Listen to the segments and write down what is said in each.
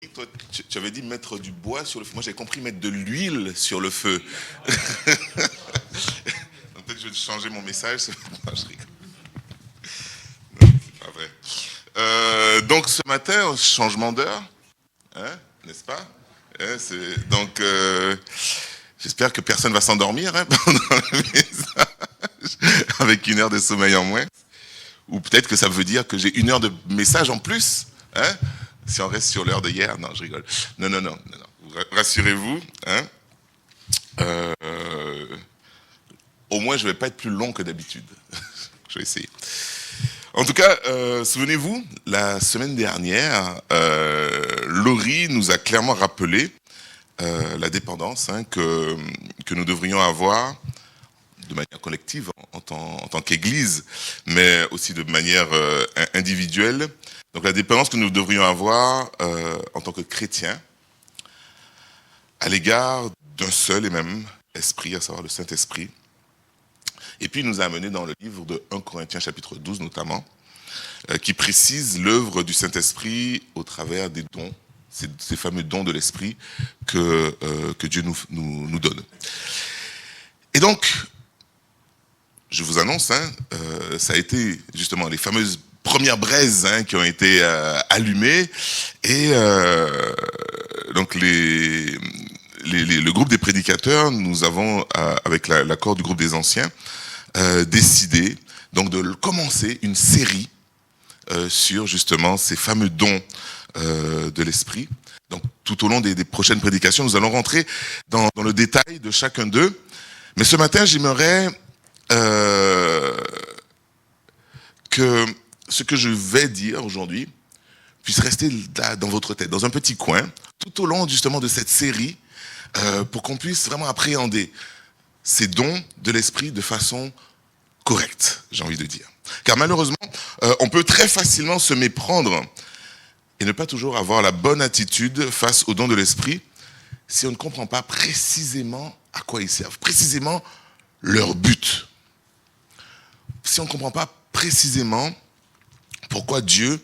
Toi, tu avais dit mettre du bois sur le feu. Moi, j'ai compris mettre de l'huile sur le feu. Donc, peut-être que je vais changer mon message. Non, je rigole. Non, c'est pas vrai. Donc, ce matin, changement d'heure, hein, n'est-ce pas? Donc, j'espère que personne ne va s'endormir pendant le message, avec une heure de sommeil en moins. Ou peut-être que ça veut dire que j'ai une heure de message en plus. Hein, si on reste sur l'heure de hier, non, je rigole. Non. Rassurez-vous. Hein, au moins, je ne vais pas être plus long que d'habitude. Je vais essayer. En tout cas, souvenez-vous, la semaine dernière, Laurie nous a clairement rappelé la dépendance que nous devrions avoir de manière collective en tant qu'Église, mais aussi de manière individuelle. Donc la dépendance que nous devrions avoir en tant que chrétiens à l'égard d'un seul et même esprit, à savoir le Saint-Esprit. Et puis il nous a amené dans le livre de 1 Corinthiens chapitre 12 notamment, qui précise l'œuvre du Saint-Esprit au travers des dons, ces fameux dons de l'Esprit que Dieu nous donne. Et donc, je vous annonce, ça a été justement les fameuses premières braises qui ont été allumées, et donc le groupe des prédicateurs, nous avons, avec l'accord du groupe des anciens, décidé donc de commencer une série sur justement ces fameux dons de l'esprit. Donc tout au long des prochaines prédications, nous allons rentrer dans le détail de chacun d'eux. Mais ce matin, j'aimerais que ce que je vais dire aujourd'hui puisse rester là dans votre tête, dans un petit coin, tout au long justement de cette série, pour qu'on puisse vraiment appréhender ces dons de l'esprit de façon correcte, j'ai envie de dire. Car malheureusement, on peut très facilement se méprendre et ne pas toujours avoir la bonne attitude face aux dons de l'esprit si on ne comprend pas précisément à quoi ils servent, précisément leur but. Si on ne comprend pas précisément pourquoi Dieu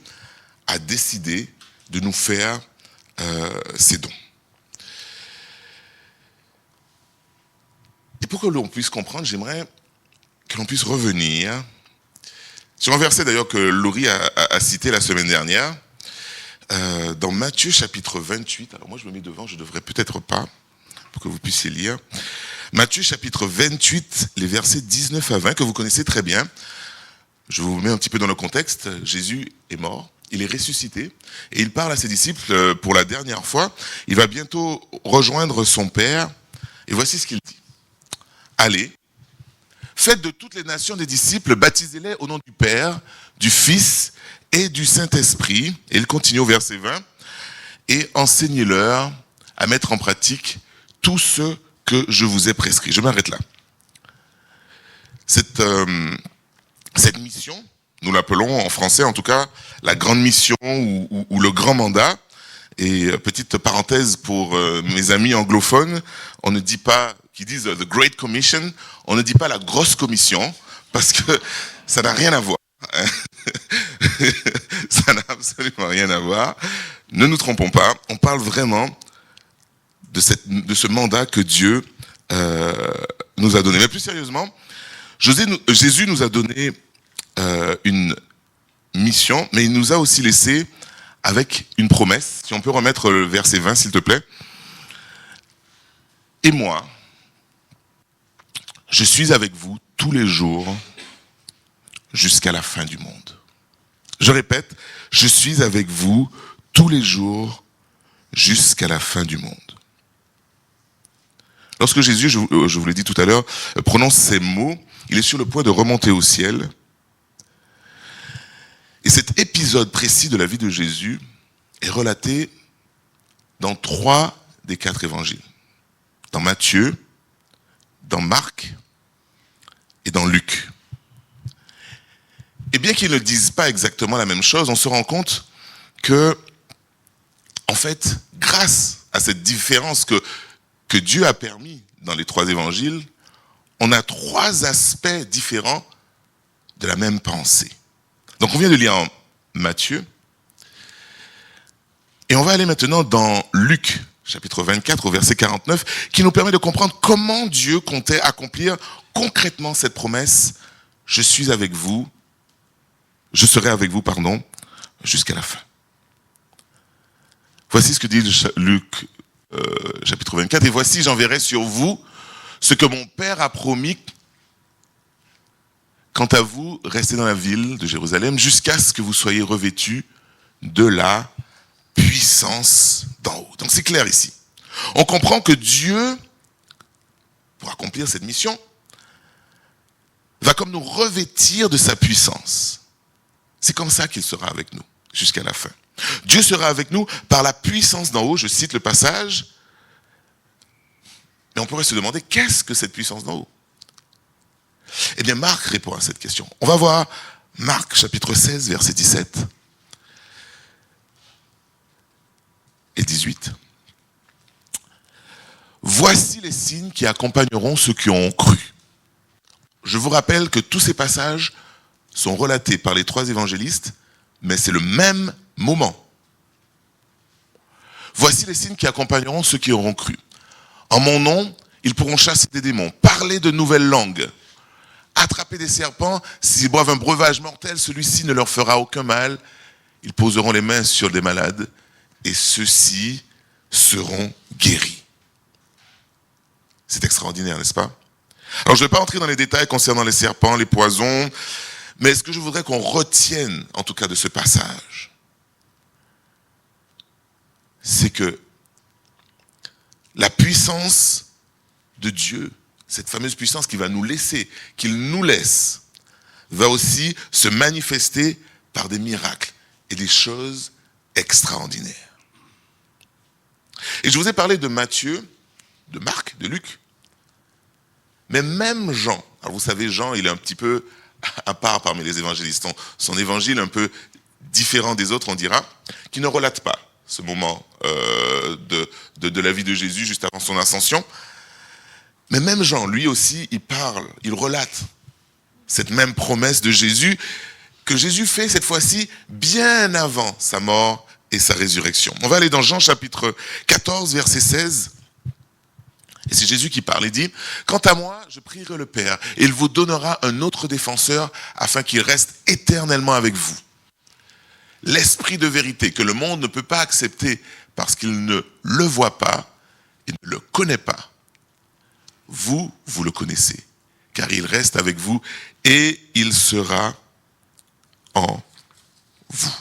a décidé de nous faire ces dons. Et pour que l'on puisse comprendre, j'aimerais que l'on puisse revenir sur un verset d'ailleurs que Laurie a cité la semaine dernière, dans Matthieu chapitre 28. Alors moi je me mets devant, je ne devrais peut-être pas, pour que vous puissiez lire. Matthieu chapitre 28, les versets 19 à 20, que vous connaissez très bien. Je vous mets un petit peu dans le contexte. Jésus est mort, il est ressuscité, et il parle à ses disciples pour la dernière fois. Il va bientôt rejoindre son Père, et voici ce qu'il dit. Allez, faites de toutes les nations des disciples, baptisez-les au nom du Père, du Fils et du Saint-Esprit. Et il continue au verset 20. Et enseignez-leur à mettre en pratique tout ce que je vous ai prescrit. Je m'arrête là. Cette mission, nous l'appelons en français en tout cas, la grande mission ou le grand mandat. Et petite parenthèse pour mes amis anglophones, on ne dit pas, qui disent The Great Commission, on ne dit pas la grosse commission, parce que ça n'a rien à voir. Ça n'a absolument rien à voir. Ne nous trompons pas, on parle vraiment de ce mandat que Dieu nous a donné. Mais plus sérieusement, Jésus nous a donné une mission, mais il nous a aussi laissé avec une promesse. Si on peut remettre le verset 20, s'il te plaît. Et moi, je suis avec vous tous les jours jusqu'à la fin du monde. Je répète, je suis avec vous tous les jours jusqu'à la fin du monde. Lorsque Jésus, je vous l'ai dit tout à l'heure, prononce ces mots, il est sur le point de remonter au ciel. Et cet épisode précis de la vie de Jésus est relaté dans 3 des 4 évangiles. Dans Matthieu, dans Marc et dans Luc. Et bien qu'ils ne disent pas exactement la même chose, on se rend compte que, en fait, grâce à cette différence que Dieu a permis dans les 3 évangiles, on a 3 aspects différents de la même pensée. Donc on vient de lire en Matthieu. Et on va aller maintenant dans Luc, chapitre 24, au verset 49, qui nous permet de comprendre comment Dieu comptait accomplir concrètement cette promesse. Je serai avec vous, jusqu'à la fin. Voici ce que dit Luc, chapitre 24. Et voici, j'enverrai sur vous ce que mon Père a promis. Quant à vous, restez dans la ville de Jérusalem jusqu'à ce que vous soyez revêtus de la puissance d'en haut. Donc c'est clair ici. On comprend que Dieu, pour accomplir cette mission, va comme nous revêtir de sa puissance. C'est comme ça qu'il sera avec nous jusqu'à la fin. Dieu sera avec nous par la puissance d'en haut, je cite le passage. Mais on pourrait se demander, qu'est-ce que cette puissance d'en haut? Eh bien, Marc répond à cette question. On va voir Marc chapitre 16, verset 17 et 18. Voici les signes qui accompagneront ceux qui ont cru. Je vous rappelle que tous ces passages sont relatés par les trois évangélistes, mais c'est le même moment. Voici les signes qui accompagneront ceux qui auront cru. En mon nom, ils pourront chasser des démons, parler de nouvelles langues, attraper des serpents. S'ils boivent un breuvage mortel, celui-ci ne leur fera aucun mal. Ils poseront les mains sur des malades et ceux-ci seront guéris. C'est extraordinaire, n'est-ce pas? Alors je ne vais pas entrer dans les détails concernant les serpents, les poisons, mais ce que je voudrais qu'on retienne, en tout cas de ce passage, c'est que la puissance de Dieu, cette fameuse puissance qu'il va nous laisser, qu'il nous laisse, va aussi se manifester par des miracles et des choses extraordinaires. Et je vous ai parlé de Matthieu, de Marc, de Luc, mais même Jean, alors vous savez, Jean, il est un petit peu à part parmi les évangélistes, son évangile un peu différent des autres, on dira, qui ne relate pas ce moment de la vie de Jésus juste avant son ascension. Mais même Jean, lui aussi, il relate cette même promesse de Jésus, que Jésus fait cette fois-ci bien avant sa mort et sa résurrection. On va aller dans Jean chapitre 14, verset 16. Et c'est Jésus qui parle, il dit, « Quant à moi, je prierai le Père, et il vous donnera un autre défenseur, afin qu'il reste éternellement avec vous. L'esprit de vérité que le monde ne peut pas accepter, parce qu'il ne le voit pas, il ne le connaît pas. Vous le connaissez, car il reste avec vous, et il sera en vous. »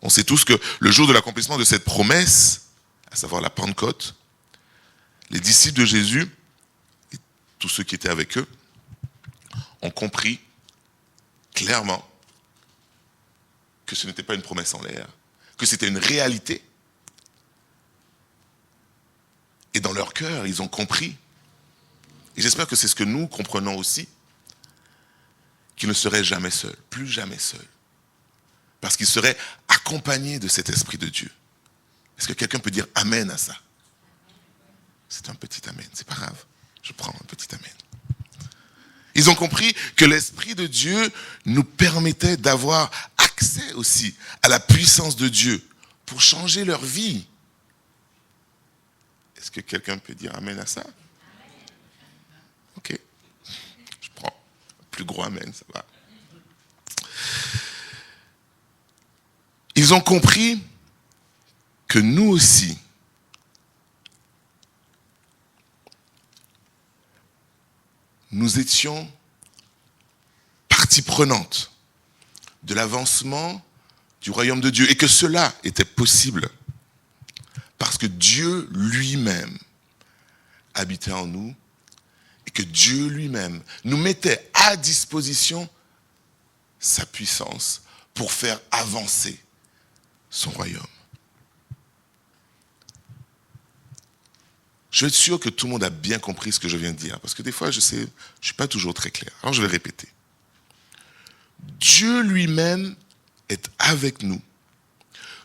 On sait tous que le jour de l'accomplissement de cette promesse, à savoir la Pentecôte, les disciples de Jésus, et tous ceux qui étaient avec eux, ont compris clairement que ce n'était pas une promesse en l'air, que c'était une réalité. Et dans leur cœur, ils ont compris, et j'espère que c'est ce que nous comprenons aussi, qu'ils ne seraient jamais seuls, plus jamais seuls, parce qu'ils seraient accompagnés de cet Esprit de Dieu. Est-ce que quelqu'un peut dire amen à ça? C'est un petit amen, c'est pas grave. Je prends un petit amen. Ils ont compris que l'Esprit de Dieu nous permettait d'avoir accès aussi à la puissance de Dieu pour changer leur vie. Est-ce que quelqu'un peut dire amen à ça? Ok. Je prends un plus gros amen, ça va. Ils ont compris que nous aussi, nous étions partie prenante de l'avancement du royaume de Dieu et que cela était possible parce que Dieu lui-même habitait en nous et que Dieu lui-même nous mettait à disposition sa puissance pour faire avancer son royaume. Je vais être sûr que tout le monde a bien compris ce que je viens de dire, parce que des fois, je ne suis pas toujours très clair. Alors, je vais répéter. Dieu lui-même est avec nous.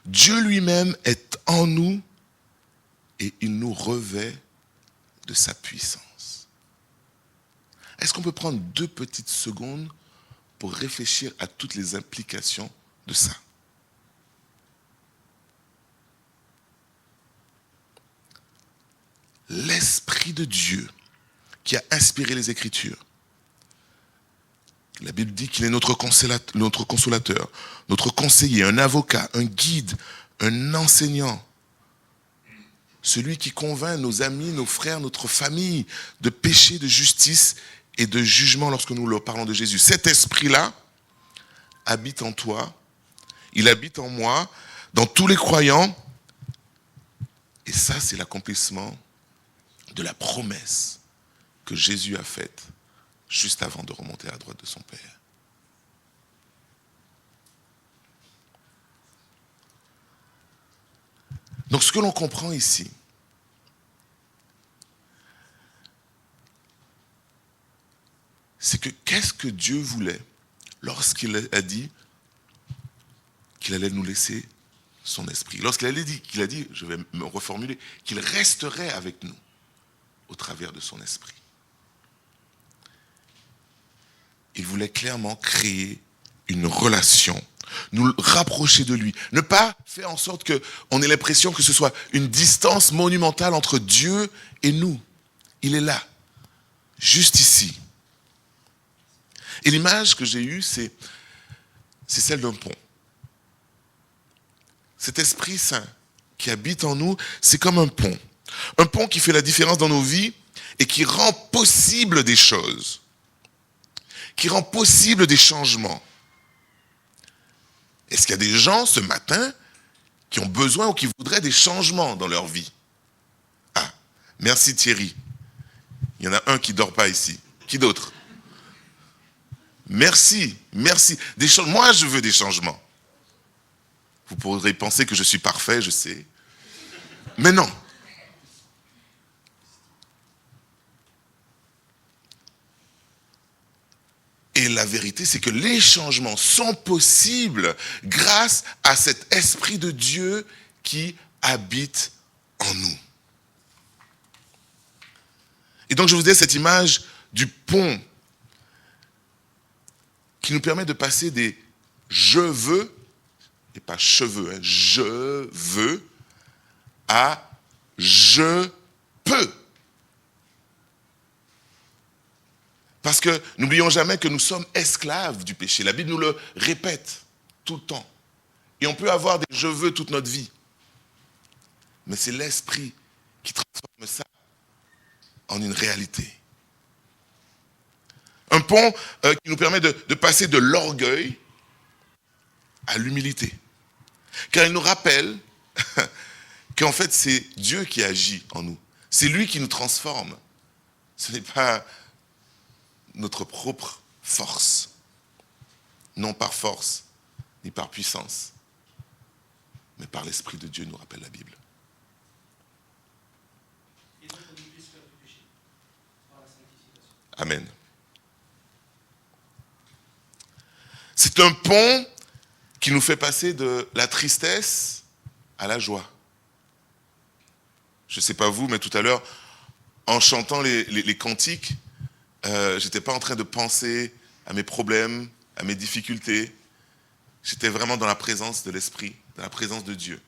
Dieu lui-même est en nous et il nous revêt de sa puissance. Est-ce qu'on peut prendre 2 petites secondes pour réfléchir à toutes les implications de ça? l'Esprit de Dieu qui a inspiré les Écritures. La Bible dit qu'il est notre consolateur, notre conseiller, un avocat, un guide, un enseignant. Celui qui convainc nos amis, nos frères, notre famille de péché, de justice et de jugement lorsque nous leur parlons de Jésus. Cet esprit-là habite en toi, il habite en moi, dans tous les croyants. Et ça, c'est l'accomplissement de la promesse que Jésus a faite juste avant de remonter à la droite de son Père. Donc ce que l'on comprend ici, c'est que qu'est-ce que Dieu voulait lorsqu'il a dit qu'il allait nous laisser son esprit. Lorsqu'il a dit, je vais me reformuler, qu'il resterait avec nous au travers de son esprit. Il voulait clairement créer une relation, nous rapprocher de lui. Ne pas faire en sorte qu'on ait l'impression que ce soit une distance monumentale entre Dieu et nous. Il est là, juste ici. Et l'image que j'ai eue, c'est celle d'un pont. Cet Esprit Saint qui habite en nous, c'est comme un pont. Un pont qui fait la différence dans nos vies et qui rend possible des choses. Qui rend possible des changements. Est-ce qu'il y a des gens ce matin qui ont besoin ou qui voudraient des changements dans leur vie? Ah, merci Thierry. Il y en a un qui ne dort pas ici. Qui d'autre? Merci. Moi, je veux des changements. Vous pourrez penser que je suis parfait, je sais. Mais non. Et la vérité, c'est que les changements sont possibles grâce à cet Esprit de Dieu qui habite en nous. Et donc, je vous ai cette image du pont qui nous permet de passer des « je veux » et pas « cheveux », hein, « je veux » à « je peux ». Parce que n'oublions jamais que nous sommes esclaves du péché. La Bible nous le répète tout le temps. Et on peut avoir des « je veux » toute notre vie. Mais c'est l'Esprit qui transforme ça en une réalité. Un pont qui nous permet de passer de l'orgueil à l'humilité. Car il nous rappelle qu'en fait c'est Dieu qui agit en nous. C'est lui qui nous transforme. Ce n'est pas notre propre force. Non par force, ni par puissance, mais par l'Esprit de Dieu, nous rappelle la Bible. Amen. C'est un pont qui nous fait passer de la tristesse à la joie. Je ne sais pas vous, mais tout à l'heure, en chantant les cantiques, je n'étais pas en train de penser à mes problèmes, à mes difficultés. J'étais vraiment dans la présence de l'Esprit, dans la présence de Dieu.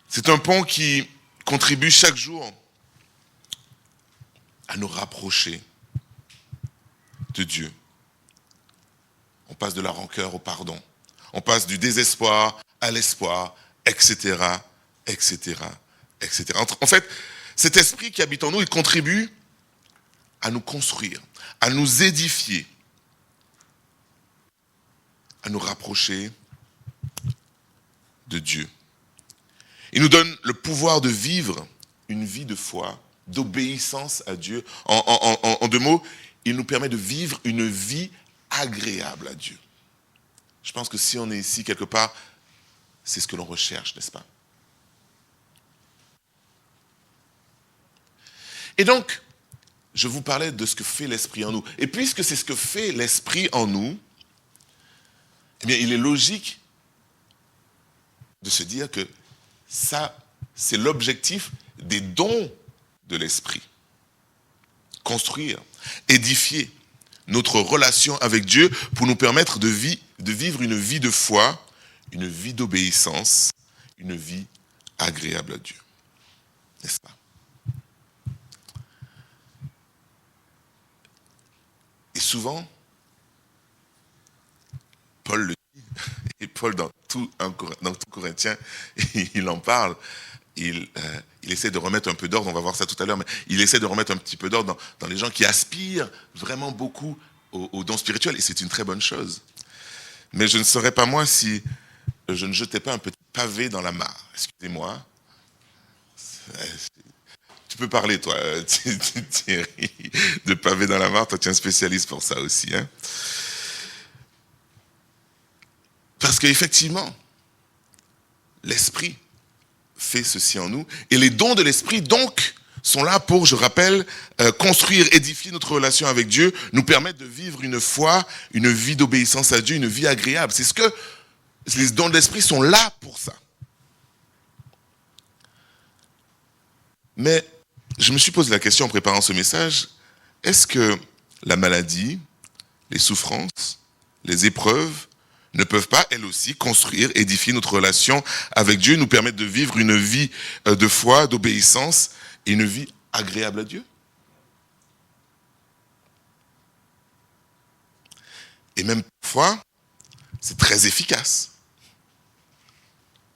C'est un pont qui contribue chaque jour à nous rapprocher de Dieu. On passe de la rancœur au pardon. On passe du désespoir à l'espoir, etc., etc., etc. En fait, cet esprit qui habite en nous, il contribue à nous construire, à nous édifier, à nous rapprocher de Dieu. Il nous donne le pouvoir de vivre une vie de foi, d'obéissance à Dieu. En deux mots, il nous permet de vivre une vie agréable à Dieu. Je pense que si on est ici quelque part, c'est ce que l'on recherche, n'est-ce pas? Et donc, je vous parlais de ce que fait l'Esprit en nous. Et puisque c'est ce que fait l'Esprit en nous, eh bien, il est logique de se dire que ça, c'est l'objectif des dons de l'Esprit. Construire, édifier notre relation avec Dieu pour nous permettre de vivre une vie de foi, une vie d'obéissance, une vie agréable à Dieu. n'est-ce pas? Et souvent, Paul le dit, et Paul dans tout Corinthiens, il en parle, il essaie de remettre un peu d'ordre, on va voir ça tout à l'heure, mais il essaie de remettre un petit peu d'ordre dans les gens qui aspirent vraiment beaucoup aux dons spirituels, et c'est une très bonne chose. Mais je ne serais pas moi si je ne jetais pas un petit pavé dans la mare. Excusez-moi. Tu peux parler, toi, Thierry, de pavé dans la mare. Toi, tu es un spécialiste pour ça aussi. Hein. Parce qu'effectivement, l'Esprit fait ceci en nous. Et les dons de l'Esprit, donc, sont là pour, je rappelle, construire, édifier notre relation avec Dieu, nous permettre de vivre une foi, une vie d'obéissance à Dieu, une vie agréable. C'est ce que les dons de l'Esprit sont là pour ça. Mais je me suis posé la question en préparant ce message, est-ce que la maladie, les souffrances, les épreuves ne peuvent pas, elles aussi, construire, édifier notre relation avec Dieu, nous permettre de vivre une vie de foi, d'obéissance et une vie agréable à Dieu? Et même parfois, c'est très efficace,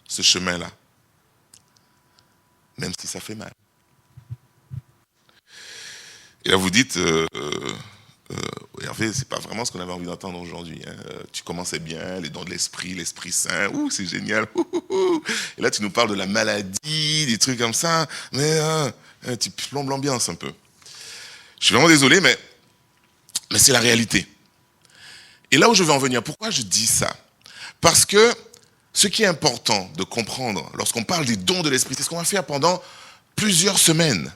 ce chemin-là, même si ça fait mal. Et là, vous dites, Hervé, c'est pas vraiment ce qu'on avait envie d'entendre aujourd'hui. Hein. Tu commençais bien, les dons de l'Esprit Saint, ouh, c'est génial. Et là, tu nous parles de la maladie, des trucs comme ça, mais tu plombes l'ambiance un peu. Je suis vraiment désolé, mais c'est la réalité. Et là où je veux en venir, pourquoi je dis ça? Parce que ce qui est important de comprendre lorsqu'on parle des dons de l'Esprit, c'est ce qu'on va faire pendant plusieurs semaines.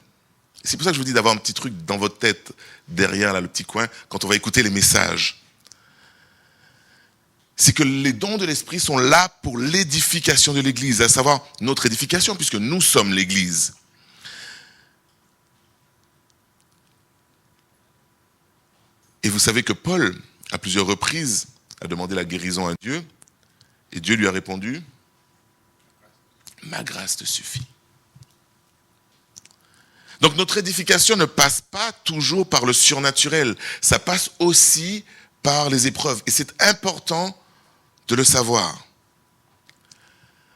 C'est pour ça que je vous dis d'avoir un petit truc dans votre tête, derrière là, le petit coin, quand on va écouter les messages. C'est que les dons de l'Esprit sont là pour l'édification de l'Église, à savoir notre édification, puisque nous sommes l'Église. Et vous savez que Paul, à plusieurs reprises, a demandé la guérison à Dieu, et Dieu lui a répondu, « Ma grâce te suffit ». Donc notre édification ne passe pas toujours par le surnaturel, ça passe aussi par les épreuves. Et c'est important de le savoir.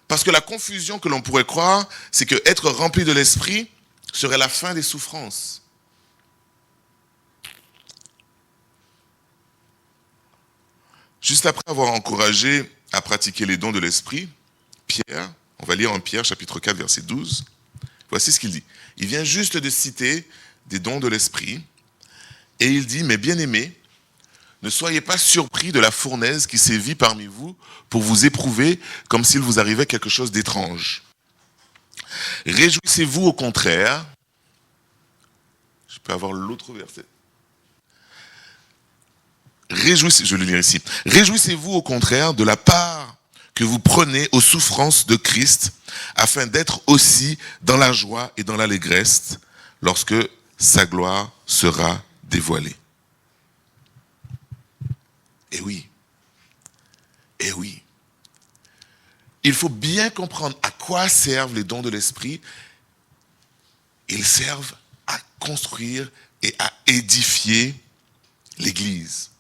Parce que la confusion que l'on pourrait croire, c'est que être rempli de l'Esprit serait la fin des souffrances. Juste après avoir encouragé à pratiquer les dons de l'Esprit, Pierre, on va lire en Pierre chapitre 4 verset 12, voici ce qu'il dit. Il vient juste de citer des dons de l'Esprit et il dit, mes bien-aimés, ne soyez pas surpris de la fournaise qui sévit parmi vous pour vous éprouver comme s'il vous arrivait quelque chose d'étrange. Réjouissez-vous au contraire. Je peux avoir l'autre verset. Je vais le lire ici. Réjouissez-vous au contraire de la part que vous prenez aux souffrances de Christ, afin d'être aussi dans la joie et dans l'allégresse lorsque sa gloire sera dévoilée. Eh oui, eh oui. Il faut bien comprendre à quoi servent les dons de l'Esprit. Ils servent à construire et à édifier l'Église.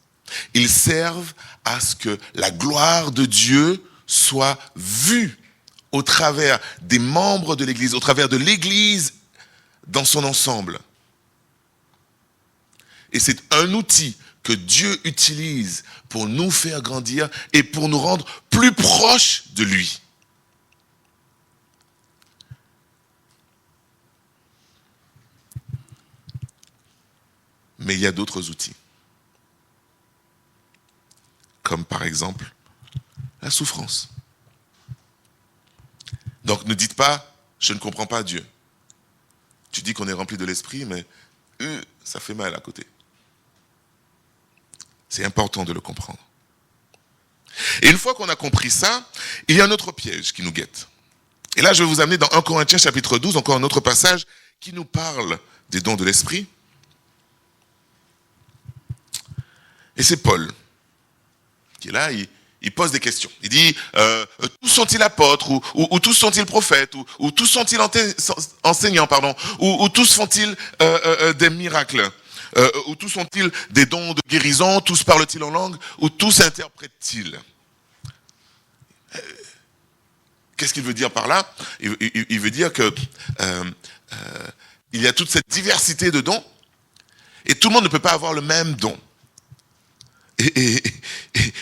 Ils servent à ce que la gloire de Dieu soit vue au travers des membres de l'Église, au travers de l'Église dans son ensemble. Et c'est un outil que Dieu utilise pour nous faire grandir et pour nous rendre plus proches de lui. Mais il y a d'autres outils. Comme par exemple la souffrance. Donc ne dites pas, je ne comprends pas Dieu. Tu dis qu'on est rempli de l'Esprit, mais ça fait mal à côté. C'est important de le comprendre. Et une fois qu'on a compris ça, il y a un autre piège qui nous guette. Et là, je vais vous amener dans 1 Corinthiens chapitre 12, encore un autre passage qui nous parle des dons de l'Esprit. Et c'est Paul qui est là, Il pose des questions. Il dit, tous sont-ils apôtres, ou tous sont-ils prophètes, ou tous sont-ils enseignants, pardon, ou tous font-ils des miracles, ou tous ont-ils des dons de guérison, tous parlent-ils en langue, ou tous interprètent-ils? Qu'est-ce qu'il veut dire par là? Il veut dire que il y a toute cette diversité de dons, et tout le monde ne peut pas avoir le même don.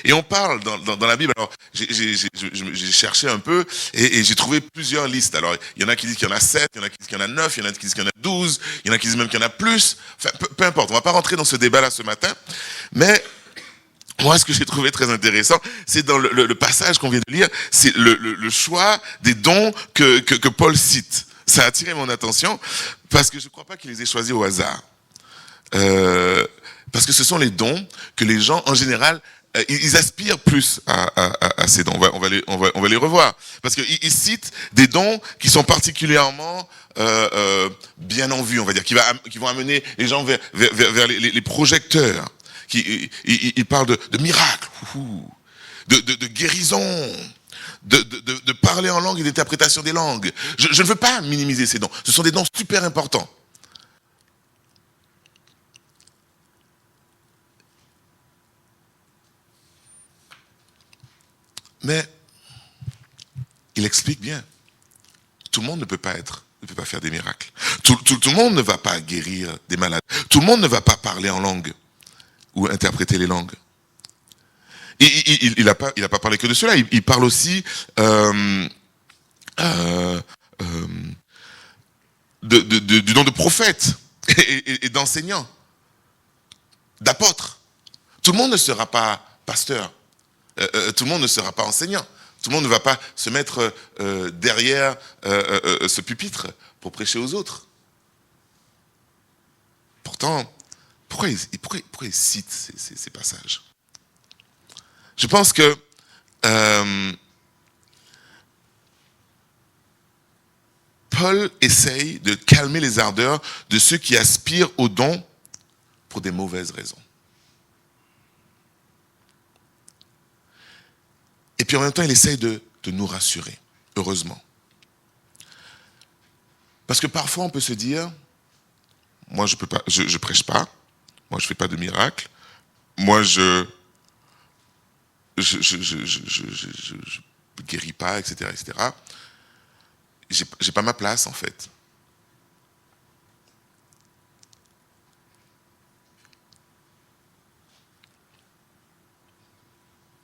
Et on parle dans la Bible. Alors, j'ai cherché un peu et j'ai trouvé plusieurs listes. Alors, il y en a qui disent qu'il y en a 7, il y en a qui disent qu'il y en a 9, il y en a qui disent qu'il y en a 12, il y en a qui disent même qu'il y en a plus. Enfin, peu importe, on ne va pas rentrer dans ce débat-là ce matin. Mais moi, ce que j'ai trouvé très intéressant, c'est dans le passage qu'on vient de lire, c'est le choix des dons que Paul cite. Ça a attiré mon attention parce que je ne crois pas qu'il les ait choisis au hasard. Parce que ce sont les dons que les gens, en général, ils aspirent plus à ces dons. On va les revoir. Parce qu'ils citent des dons qui sont particulièrement bien en vue, on va dire, qui vont amener les gens vers les projecteurs. Ils parlent de miracles, de guérison, de parler en langue et d'interprétation des langues. Je ne veux pas minimiser ces dons. Ce sont des dons super importants. Mais il explique bien, tout le monde ne peut pas faire des miracles. Tout le monde ne va pas guérir des malades. Tout le monde ne va pas parler en langue ou interpréter les langues. Il n'a pas parlé que de cela. Il parle aussi du don de prophète et d'enseignant, d'apôtre. Tout le monde ne sera pas pasteur. Tout le monde ne sera pas enseignant. Tout le monde ne va pas se mettre derrière ce pupitre pour prêcher aux autres. Pourtant, pourquoi il cite ces passages? Je pense que Paul essaye de calmer les ardeurs de ceux qui aspirent au don pour des mauvaises raisons. Et puis en même temps, il essaye de nous rassurer, heureusement. Parce que parfois, on peut se dire, moi, je prêche pas, moi, je fais pas de miracle, moi, je guéris pas, etc., etc. J'ai pas ma place, en fait.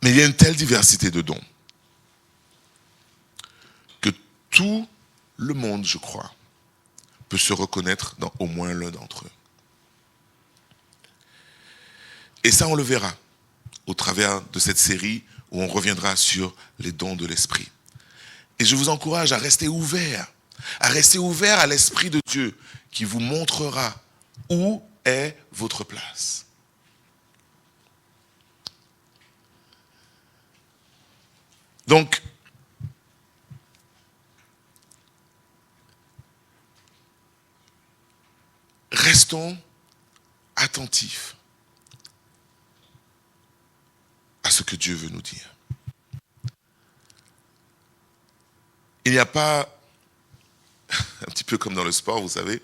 Mais il y a une telle diversité de dons que tout le monde, je crois, peut se reconnaître dans au moins l'un d'entre eux. Et ça, on le verra au travers de cette série où on reviendra sur les dons de l'esprit. Et je vous encourage à rester ouvert à l'Esprit de Dieu qui vous montrera où est votre place. Donc, restons attentifs à ce que Dieu veut nous dire. Il n'y a pas, un petit peu comme dans le sport, vous savez,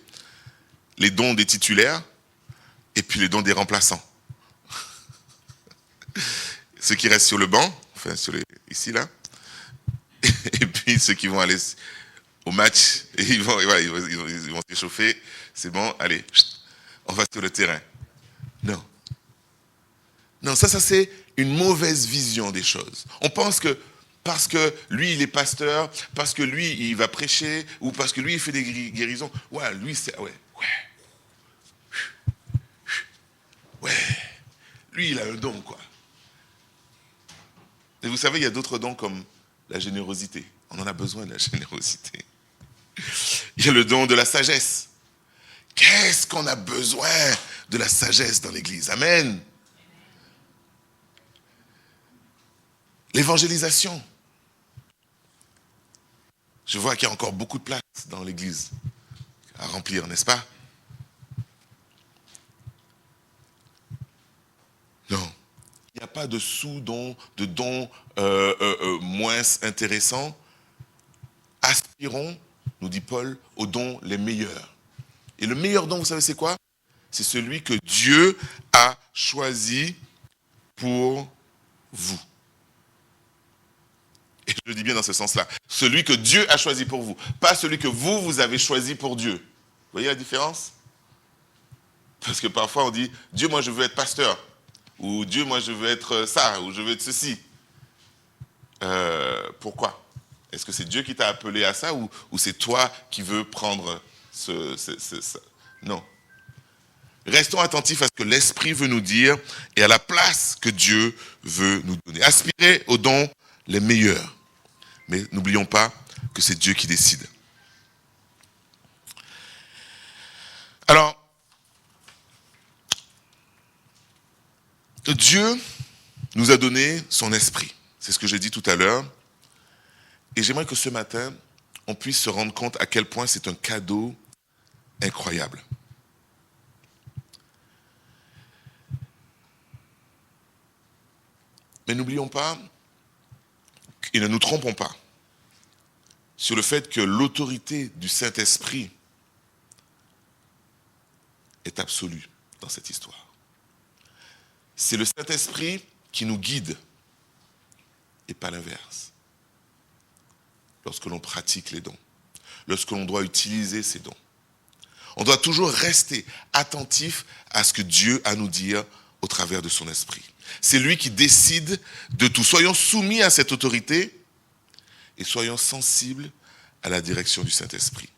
les dons des titulaires et puis les dons des remplaçants. Ceux qui restent sur le banc, enfin ici, là, et puis ceux qui vont aller au match, et ils vont s'échauffer, c'est bon, allez, on va sur le terrain. Non. Non, ça c'est une mauvaise vision des choses. On pense que parce que lui, il est pasteur, parce que lui, il va prêcher, ou parce que lui, il fait des guérisons, ouais, lui, c'est, lui, il a un don, quoi. Et vous savez, il y a d'autres dons comme la générosité. On en a besoin de la générosité. Il y a le don de la sagesse. Qu'est-ce qu'on a besoin de la sagesse dans l'Église? Amen. L'évangélisation. Je vois qu'il y a encore beaucoup de place dans l'Église à remplir, n'est-ce pas? Non. Il Il n'y a pas de sous-dons, de dons moins intéressants. Aspirons, nous dit Paul, aux dons les meilleurs. Et le meilleur don, vous savez c'est quoi? C'est celui que Dieu a choisi pour vous. Et je le dis bien dans ce sens-là. Celui que Dieu a choisi pour vous. Pas celui que vous avez choisi pour Dieu. Vous voyez la différence? Parce que parfois on dit, Dieu, moi je veux être pasteur. Ou Dieu, moi je veux être ça. Ou je veux être ceci. Pourquoi? Est-ce que c'est Dieu qui t'a appelé à ça ou c'est toi qui veux prendre ça? Non. Restons attentifs à ce que l'Esprit veut nous dire et à la place que Dieu veut nous donner. Aspirez aux dons les meilleurs. Mais n'oublions pas que c'est Dieu qui décide. Alors, Dieu nous a donné son esprit. C'est ce que j'ai dit tout à l'heure. Et j'aimerais que ce matin, on puisse se rendre compte à quel point c'est un cadeau incroyable. Mais n'oublions pas, et ne nous trompons pas, sur le fait que l'autorité du Saint-Esprit est absolue dans cette histoire. C'est le Saint-Esprit qui nous guide et pas l'inverse. Lorsque l'on pratique les dons, lorsque l'on doit utiliser ces dons. On doit toujours rester attentif à ce que Dieu a à nous dire au travers de son esprit. C'est lui qui décide de tout. Soyons soumis à cette autorité et soyons sensibles à la direction du Saint-Esprit.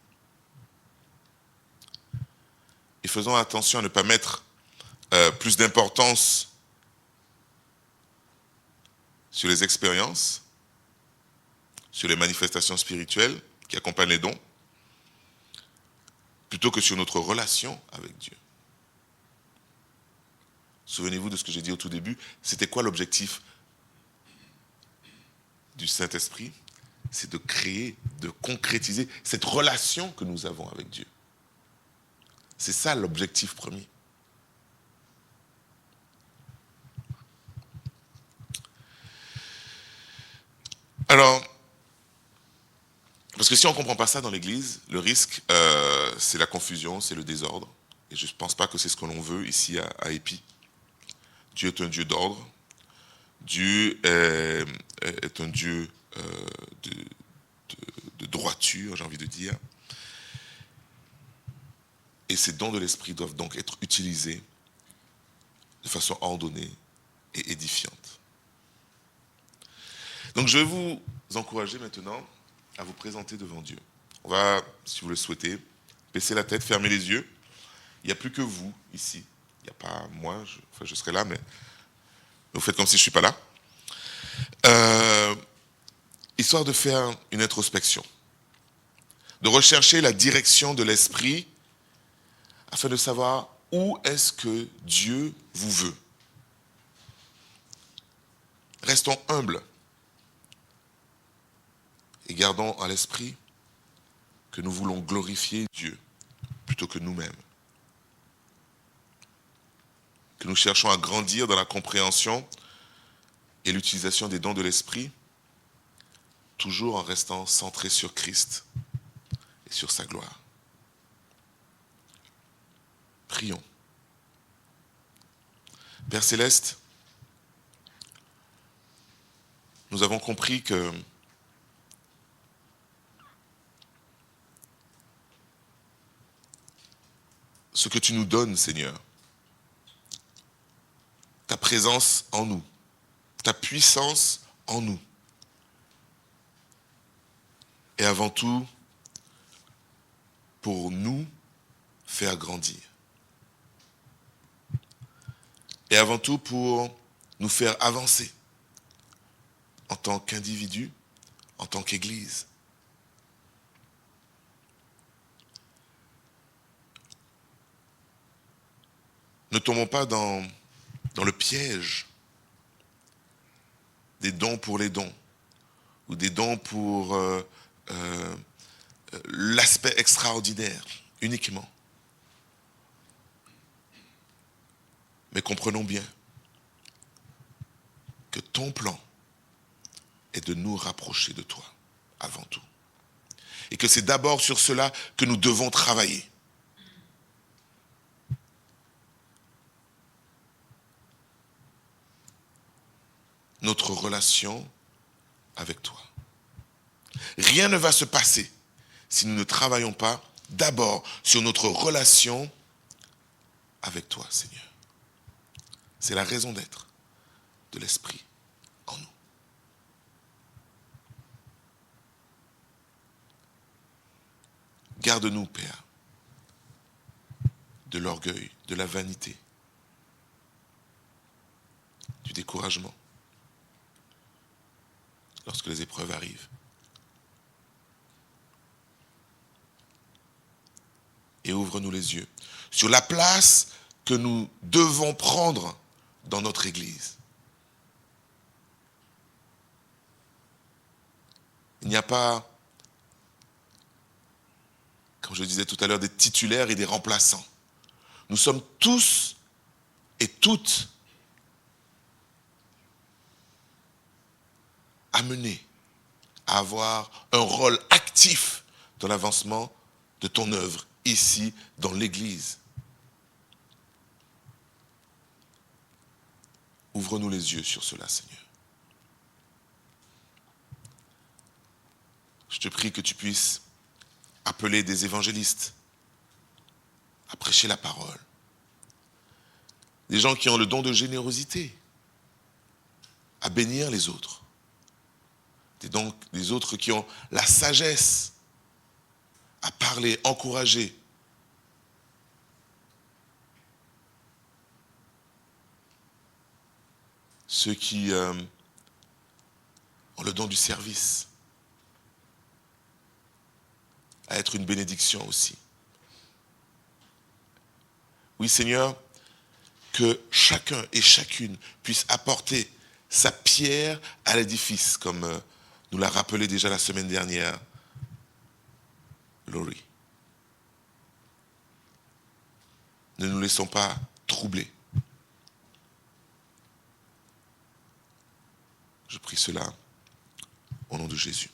Et faisons attention à ne pas mettre plus d'importance sur les expériences, sur les manifestations spirituelles qui accompagnent les dons, plutôt que sur notre relation avec Dieu. Souvenez-vous de ce que j'ai dit au tout début. C'était quoi l'objectif du Saint-Esprit? C'est de créer, de concrétiser cette relation que nous avons avec Dieu. C'est ça l'objectif premier. Alors, parce que si on ne comprend pas ça dans l'Église, le risque, c'est la confusion, c'est le désordre. Et je ne pense pas que c'est ce que l'on veut ici à Épi. Dieu est un Dieu d'ordre. Dieu est un Dieu de droiture, j'ai envie de dire. Et ces dons de l'Esprit doivent donc être utilisés de façon ordonnée et édifiante. Donc je vais vous encourager maintenant à vous présenter devant Dieu. On va, si vous le souhaitez, baisser la tête, fermer les yeux. Il n'y a plus que vous ici. Il n'y a pas moi, je serai là, mais vous faites comme si je ne suis pas là. Histoire de faire une introspection, de rechercher la direction de l'Esprit afin de savoir où est-ce que Dieu vous veut. Restons humbles et gardons à l'esprit que nous voulons glorifier Dieu plutôt que nous-mêmes. Que nous cherchons à grandir dans la compréhension et l'utilisation des dons de l'Esprit, toujours en restant centrés sur Christ et sur sa gloire. Prions. Père Céleste, nous avons compris que ce que tu nous donnes, Seigneur, ta présence en nous, ta puissance en nous, et avant tout, pour nous faire grandir. Et avant tout, pour nous faire avancer en tant qu'individu, en tant qu'Église. Ne tombons pas dans le piège des dons pour les dons, ou des dons pour l'aspect extraordinaire uniquement. Mais comprenons bien que ton plan est de nous rapprocher de toi, avant tout. Et que c'est d'abord sur cela que nous devons travailler. Notre relation avec toi. Rien ne va se passer si nous ne travaillons pas d'abord sur notre relation avec toi, Seigneur. C'est la raison d'être de l'Esprit en nous. Garde-nous, Père, de l'orgueil, de la vanité, du découragement, lorsque les épreuves arrivent. Et ouvre-nous les yeux sur la place que nous devons prendre dans notre Église. Il n'y a pas, comme je disais tout à l'heure, des titulaires et des remplaçants. Nous sommes tous et toutes amenés à avoir un rôle actif dans l'avancement de ton œuvre ici dans l'Église. Ouvre-nous les yeux sur cela, Seigneur. Je te prie que tu puisses appeler des évangélistes à prêcher la parole. Des gens qui ont le don de générosité, à bénir les autres. Des autres qui ont la sagesse à parler, encourager. Ceux qui ont le don du service, à être une bénédiction aussi. Oui, Seigneur, que chacun et chacune puisse apporter sa pierre à l'édifice, comme nous l'a rappelé déjà la semaine dernière, Laurie. Ne nous laissons pas troubler. Je prie cela au nom de Jésus.